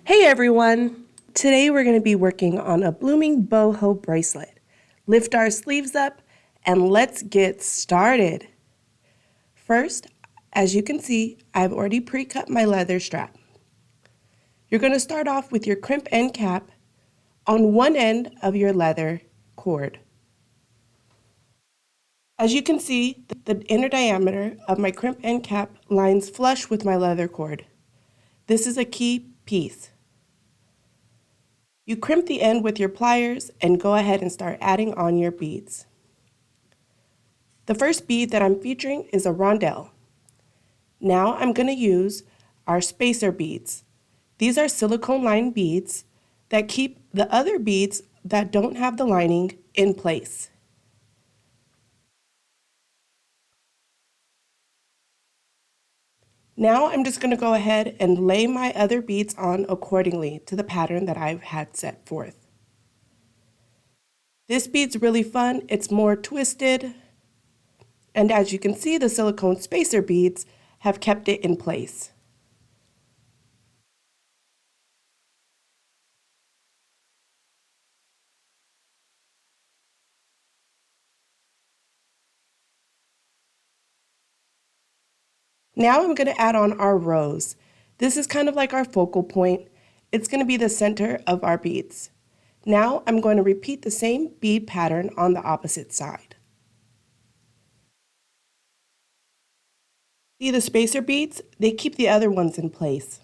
Hey everyone! Today we're going to be working on a Blooming BoHo bracelet. Lift our sleeves up and let's get started. First, as you can see, I've already pre-cut my leather strap. You're going to start off with your crimp end cap on one end of your leather cord. As you can see, the inner diameter of my crimp end cap lines flush with my leather cord. This is a key piece. You crimp the end with your pliers and go ahead and start adding on your beads. The first bead that I'm featuring is a rondelle. Now I'm going to use our spacer beads. These are silicone lined beads that keep the other beads that don't have the lining in place. Now I'm just going to go ahead and lay my other beads on accordingly to the pattern that I've had set forth. This bead's really fun. It's more twisted. And as you can see, the silicone spacer beads have kept it in place. Now I'm going to add on our rose. This is kind of like our focal point. It's going to be the center of our beads. Now I'm going to repeat the same bead pattern on the opposite side. See the spacer beads? They keep the other ones in place.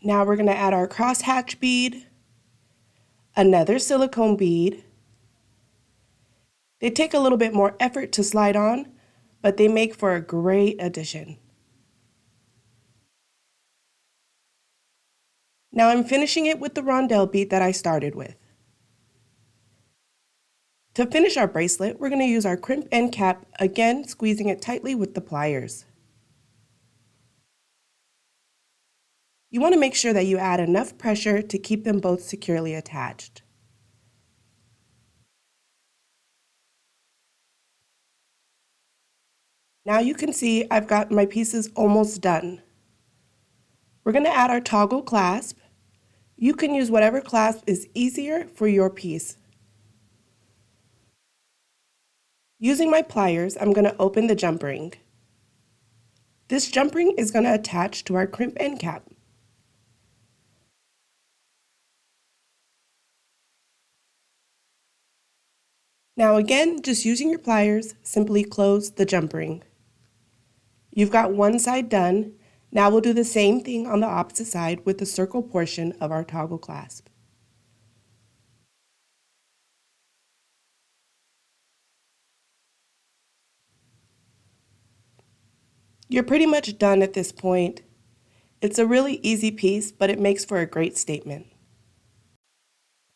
Now we're going to add our crosshatch bead, another silicone bead. They take a little bit more effort to slide on, but they make for a great addition. Now I'm finishing it with the rondelle bead that I started with. To finish our bracelet, we're going to use our crimp end cap, again squeezing it tightly with the pliers. You want to make sure that you add enough pressure to keep them both securely attached. Now you can see I've got my pieces almost done. We're going to add our toggle clasp. You can use whatever clasp is easier for your piece. Using my pliers, I'm going to open the jump ring. This jump ring is going to attach to our crimp end cap. Now again, just using your pliers, simply close the jump ring. You've got one side done. Now we'll do the same thing on the opposite side with the circle portion of our toggle clasp. You're pretty much done at this point. It's a really easy piece, but it makes for a great statement.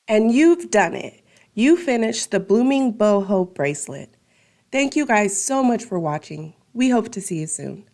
And you've done it. You finished the Blooming BoHo bracelet. Thank you guys so much for watching. We hope to see you soon.